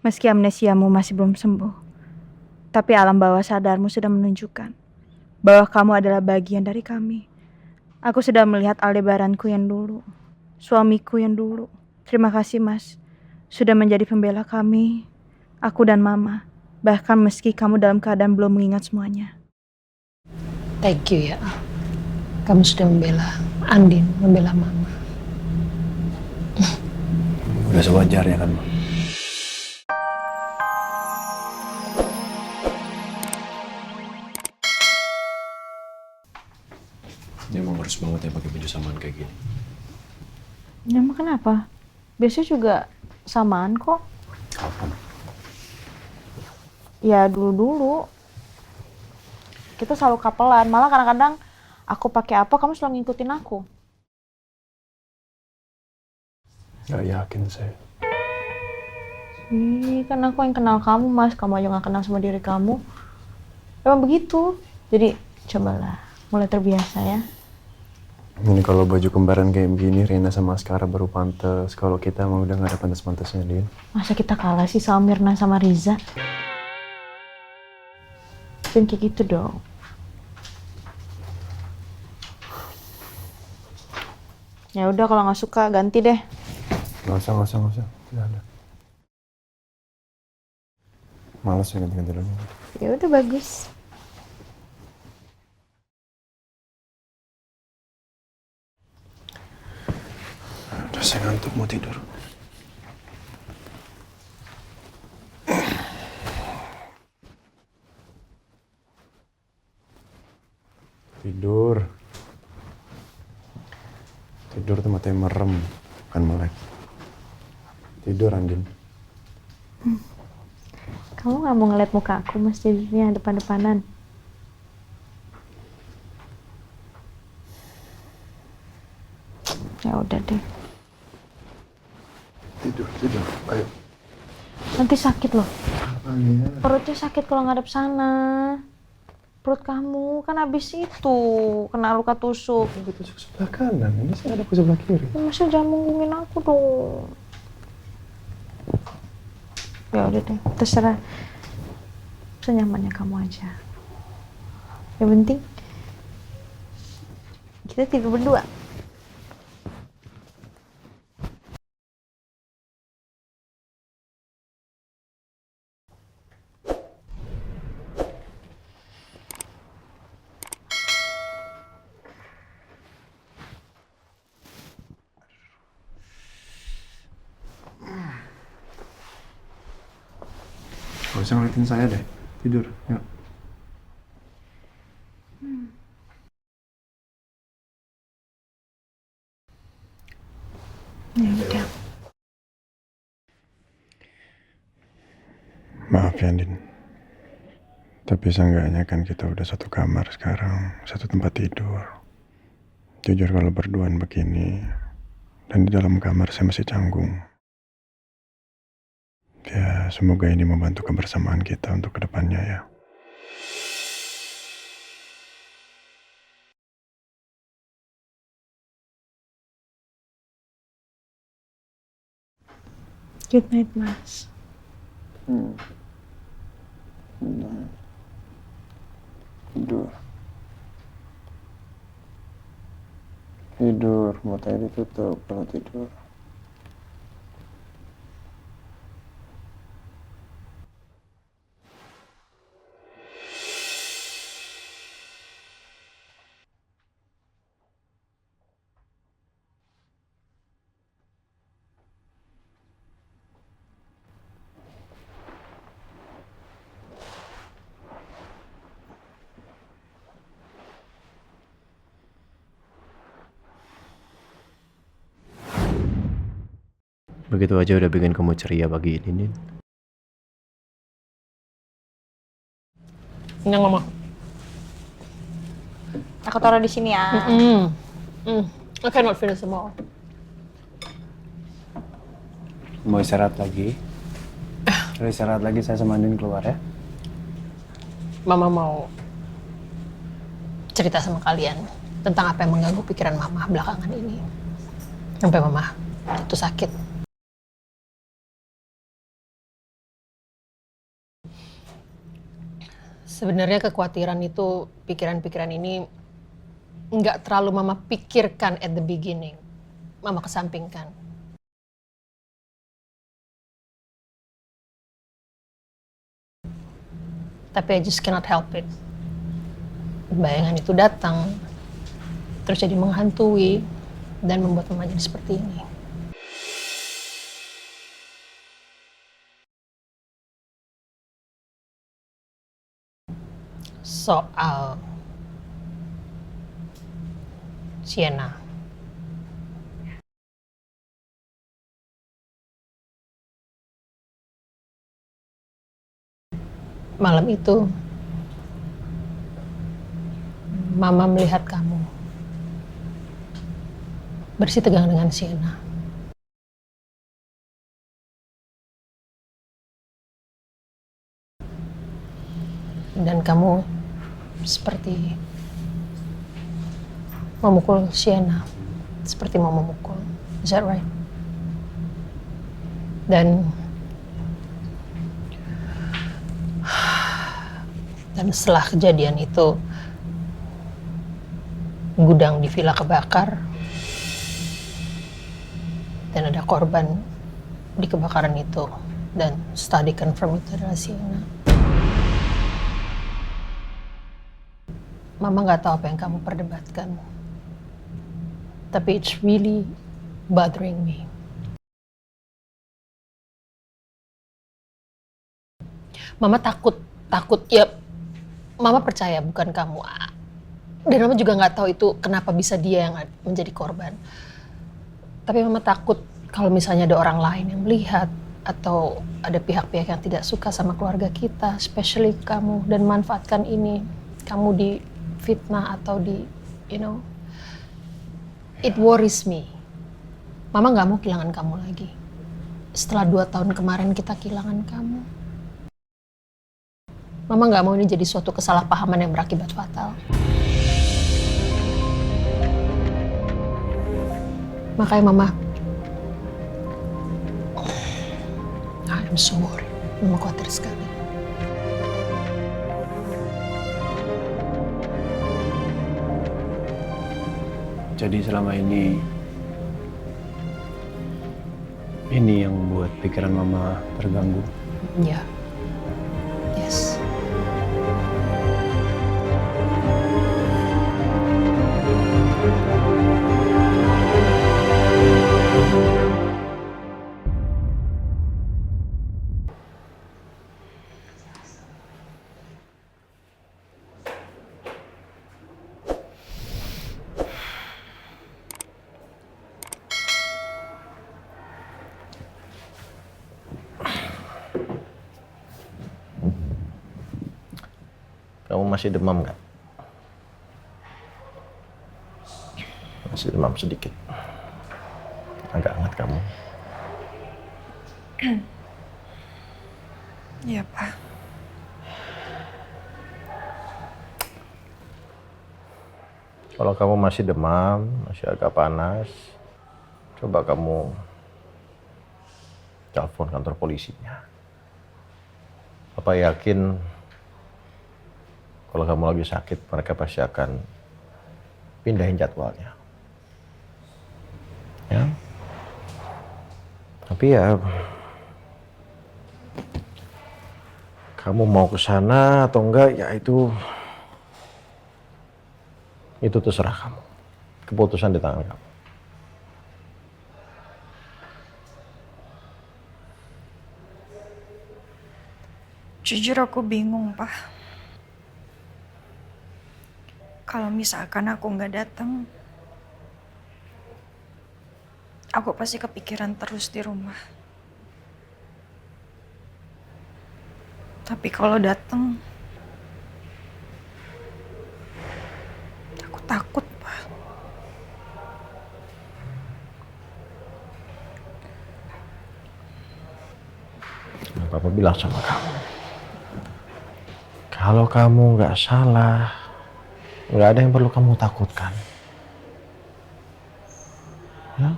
Meski amnesiamu masih belum sembuh, tapi alam bawah sadarmu sudah menunjukkan bahwa kamu adalah bagian dari kami. Aku sudah melihat Aldebaranku yang dulu, suamiku yang dulu. Terima kasih Mas, sudah menjadi pembela kami, aku dan Mama. Bahkan meski kamu dalam keadaan belum mengingat semuanya. Thank you ya. Kamu sudah membela Andin, membela Mama. Udah sewajarnya kan, Ma? Ini emang harus banget ya pakai baju samaan kayak gini. Ya emang kenapa? Biasanya juga samaan kok. Kapan? Ya dulu-dulu. Kita selalu kapelan, malah kadang-kadang aku pakai apa kamu selalu ngikutin aku. Gak yakin saya. Kan aku yang kenal kamu Mas, kamu aja gak kenal sama diri kamu. Emang begitu. Jadi cobalah mulai terbiasa ya. Ini kalau baju kembaran kayak begini, Rena sama Askara baru pantas. Kalau kita mah udah gak ada pantas-pantasnya, Din. Masa kita kalah sih sama Mirna sama Riza? Jangan kayak gitu dong. Ya udah kalau nggak suka ganti deh. Gak usah. Tidak ada. Males ya ganti-ganti lagi. Ya udah bagus. Udah saya ngantuk mau tidur. Tidur. Tidur tuh matanya merem, bukan melek. Tidur, Andin. Kamu nggak mau ngeliat muka aku Mas tidurnya depan-depanan? Ya udah deh. Tidur. Ayo. Nanti sakit loh. Ayo. Perutnya sakit kalau ngadep sana. Perut kamu kan habis itu kena luka tusuk. Aku tusuk sebelah kanan, ini saya ada sebelah kiri. Ya, Mas jangan menggungin aku dong. Ya udah deh, terserah. Senyamannya kamu aja. Yang penting kita tidur berdua. Gak usah ngeliatin saya deh, tidur, yuk. Ya udah. Maaf ya, Andin. Tapi seenggaknya kan kita udah satu kamar sekarang, satu tempat tidur. Jujur kalau berduaan begini, dan di dalam kamar saya masih canggung. Ya, semoga ini membantu kebersamaan kita untuk kedepannya ya. Good night, Mas. Tidur. Tidur, matanya ditutup kalau tidur. Begitu aja udah bikin kamu ceria pagi ini, Nin. Ini ngomong. Aku taruh di sini ya. I cannot finish them all. Mau istirahat lagi? Kalau istirahat lagi saya sama Andin keluar ya. Mama mau cerita sama kalian tentang apa yang mengganggu pikiran Mama belakangan ini. Sampai Mama itu sakit. Sebenarnya kekhawatiran itu, pikiran-pikiran ini nggak terlalu mama pikirkan at the beginning. Mama kesampingkan. Tapi I just cannot help it. Bayangan itu datang, terus jadi menghantui, dan membuat mama jadi seperti ini. Soal Sienna. Malam itu, Mama melihat kamu bersih tegang dengan Sienna. Dan kamu seperti memukul Sienna, seperti mau memukul. Is that right? Dan setelah kejadian itu, gudang di villa kebakar, dan ada korban di kebakaran itu, dan setelah di-confirm itu adalah Sienna. Mama nggak tahu apa yang kamu perdebatkan, tapi it's really bothering me. Mama takut ya. Mama percaya bukan kamu. Dan Mama juga nggak tahu itu kenapa bisa dia yang menjadi korban. Tapi Mama takut kalau misalnya ada orang lain yang melihat atau ada pihak-pihak yang tidak suka sama keluarga kita, especially kamu, dan manfaatkan ini. Kamu di fitnah atau di, it worries me. Mama nggak mau kehilangan kamu lagi. Setelah 2 tahun kemarin kita kehilangan kamu. Mama nggak mau ini jadi suatu kesalahpahaman yang berakibat fatal. Makanya Mama, I'm so worried. Mama khawatir sekali. Jadi selama ini yang membuat pikiran Mama terganggu. Ya. Yes. Kamu masih demam nggak? Masih demam sedikit. Agak hangat kamu. Iya, Pak. Kalau kamu masih demam, masih agak panas, coba kamu telepon kantor polisinya. Papa yakin kalau kamu lagi sakit, mereka pasti akan pindahin jadwalnya. Ya. Tapi ya, kamu mau ke sana atau enggak, ya itu terserah kamu. Keputusan di tangan kamu. Jujur aku bingung, Pak. Kalau misalkan aku nggak datang, aku pasti kepikiran terus di rumah. Tapi kalau datang, aku takut, Pak. Papa bilang sama kamu, kalau kamu nggak salah, nggak ada yang perlu kamu takutkan. Ya?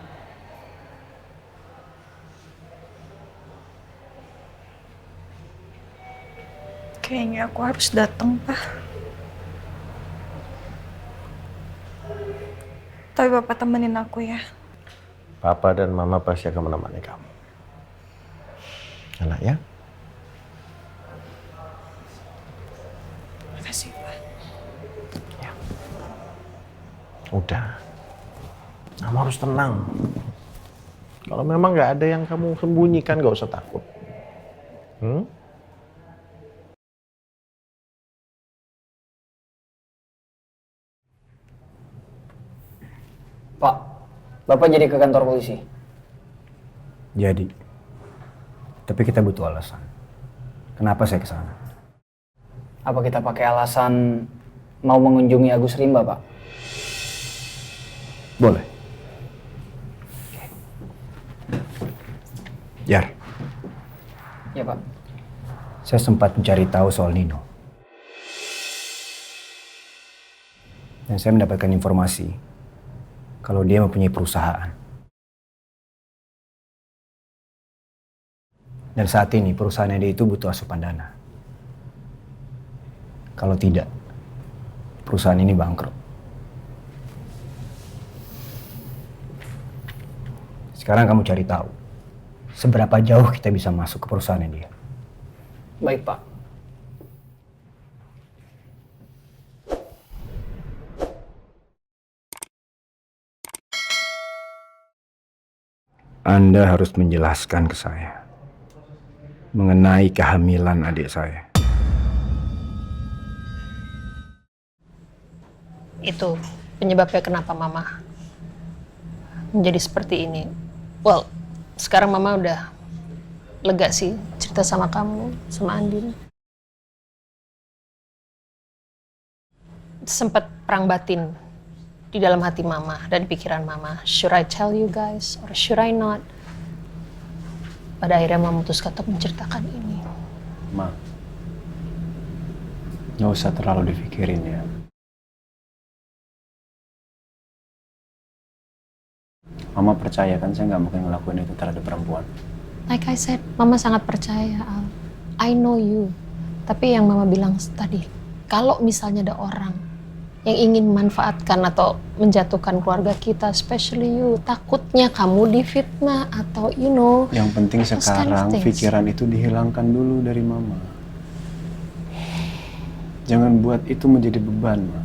Kayaknya pokoknya aku harus datang, Pak. Tapi Bapak temenin aku ya. Papa dan Mama pasti akan menemani kamu. Enak ya? Makasih, Pak. Udah. Kamu harus tenang. Kalau memang nggak ada yang kamu sembunyikan, nggak usah takut. Pak, Bapak jadi ke kantor polisi? Jadi, tapi kita butuh alasan. Kenapa saya ke sana? Apa kita pakai alasan mau mengunjungi Agus Rimba, Pak? Boleh. Jar, Ya, Pak. saya sempat mencari tahu soal Nino. Dan saya mendapatkan informasi kalau dia mempunyai perusahaan. Dan saat ini perusahaannya dia itu butuh asupan dana. Kalau tidak, perusahaan ini bangkrut. Sekarang kamu cari tahu seberapa jauh kita bisa masuk ke perusahaannya dia. Baik, Pak. Anda harus menjelaskan ke saya mengenai kehamilan adik saya. Itu penyebabnya kenapa Mama menjadi seperti ini. Well, sekarang Mama udah lega sih cerita sama kamu, sama Andin. Sempat perang batin di dalam hati Mama dan pikiran Mama. Should I tell you guys or should I not? Pada akhirnya Mama memutuskan untuk menceritakan ini. Ma, nggak usah terlalu dipikirin ya. Mama percaya kan saya nggak mungkin ngelakuin itu terhadap perempuan. Like I said, Mama sangat percaya, Al. I know you. Tapi yang Mama bilang tadi, kalau misalnya ada orang yang ingin manfaatkan atau menjatuhkan keluarga kita, especially you, takutnya kamu difitnah atau you know. Yang penting those kind of sekarang things. pikiran itu dihilangkan dulu dari Mama. Jangan buat itu menjadi beban, Ma.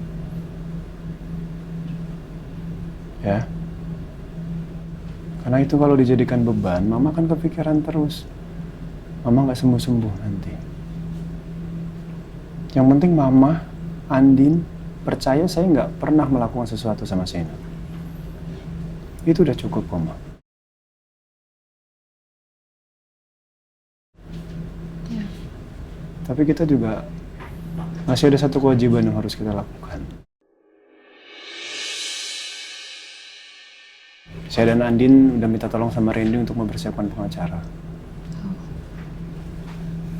Ya. Karena itu kalau dijadikan beban, Mama kan kepikiran terus. Mama nggak sembuh-sembuh nanti. Yang penting Mama, Andin, percaya saya nggak pernah melakukan sesuatu sama Sena. Itu udah cukup, Mama. Ya. Tapi kita juga masih ada satu kewajiban yang harus kita lakukan. Saya dan Andin udah minta tolong sama Randy untuk mempersiapkan pengacara.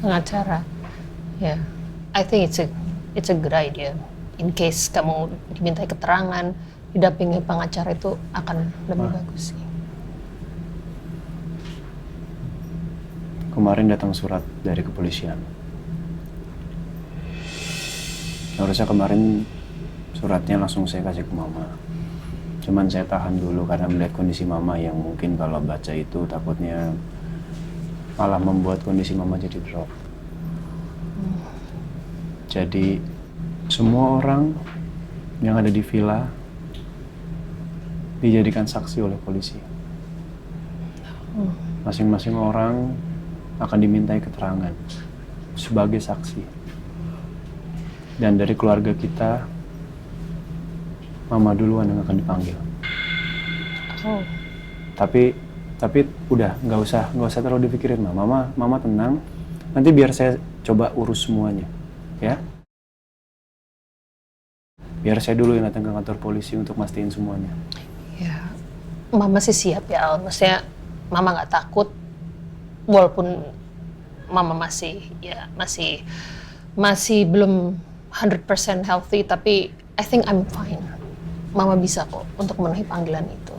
Pengacara, ya, I think it's a good idea. In case kamu dimintai keterangan, didampingi pengacara itu akan lebih bagus sih. Kemarin datang surat dari kepolisian. Harusnya kemarin suratnya langsung saya kasih ke Mama. Cuman saya tahan dulu karena melihat kondisi Mama yang mungkin kalau baca itu takutnya malah membuat kondisi Mama jadi drop. Jadi semua orang yang ada di villa dijadikan saksi oleh polisi. Masing-masing orang akan dimintai keterangan sebagai saksi. Dan dari keluarga kita, Mama duluan yang akan dipanggil. Oh, Tapi udah nggak usah terlalu dipikirin, Ma. Mama tenang. Nanti biar saya coba urus semuanya, ya. Biar saya dulu yang datang ke kantor polisi untuk mastiin semuanya. ya, Mama sih siap ya, Al. Maksudnya Mama nggak takut, walaupun Mama masih belum 100% healthy, tapi I think I'm fine. Mama bisa kok untuk memenuhi panggilan itu.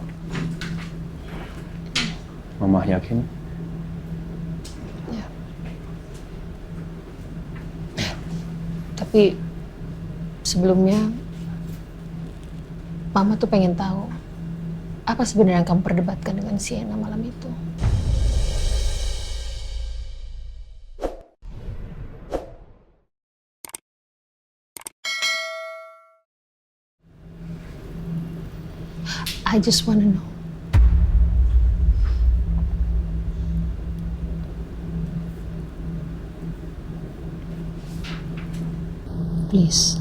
Mama yakin? Ya. Tapi sebelumnya Mama tuh pengen tahu apa sebenarnya yang kamu perdebatkan dengan Sienna malam itu. I just wanna know. Please.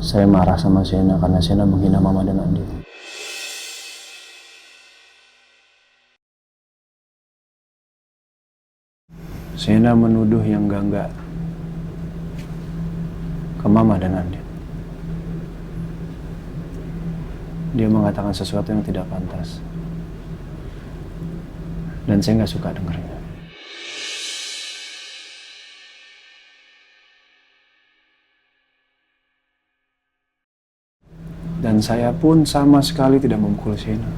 Saya marah sama Sienna karena Sienna menghina Mama dan Andin. Sienna menuduh yang enggak ke Mama dan Andin. Dia mengatakan sesuatu yang tidak pantas. Dan saya nggak suka dengarnya. Dan saya pun sama sekali tidak memukul Sienna.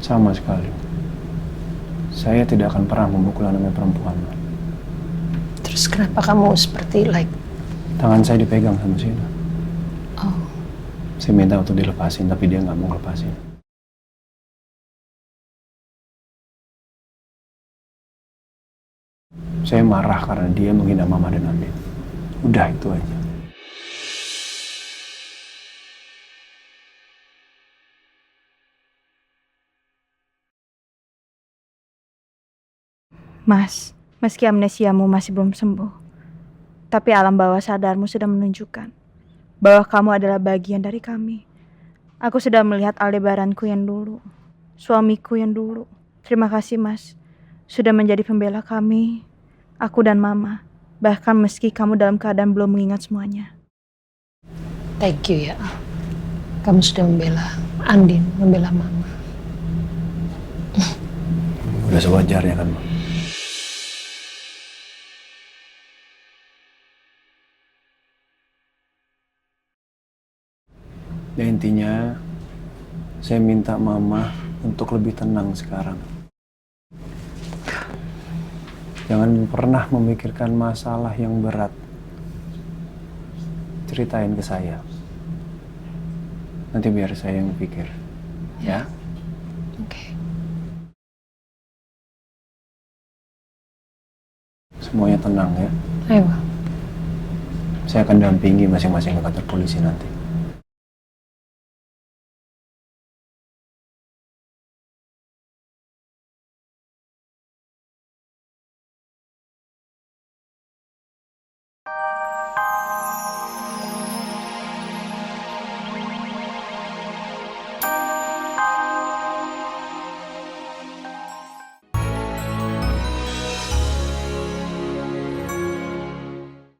Sama sekali. Saya tidak akan pernah memukul namanya perempuan. Terus kenapa kamu seperti Tangan saya dipegang sama Sienna. oh, Saya minta untuk dilepasin, tapi dia nggak mau lepasin. Saya marah karena dia menghina Mama dan Andin. Udah itu aja. Mas, meski amnesiamu masih belum sembuh, tapi alam bawah sadarmu sudah menunjukkan bahwa kamu adalah bagian dari kami. Aku sudah melihat Aldebaranku yang dulu, suamiku yang dulu. Terima kasih Mas, sudah menjadi pembela kami, aku dan Mama. Bahkan meski kamu dalam keadaan belum mengingat semuanya. thank you ya. Kamu sudah membela Andin, membela Mama. Udah sewajarnya kan, Ma? Ya intinya, saya minta Mama untuk lebih tenang sekarang. Jangan pernah memikirkan masalah yang berat. Ceritain ke saya. Nanti biar saya yang pikir. Ya? Oke. Semuanya tenang ya. Ayo. Saya akan dampingi masing-masing ke kantor polisi nanti.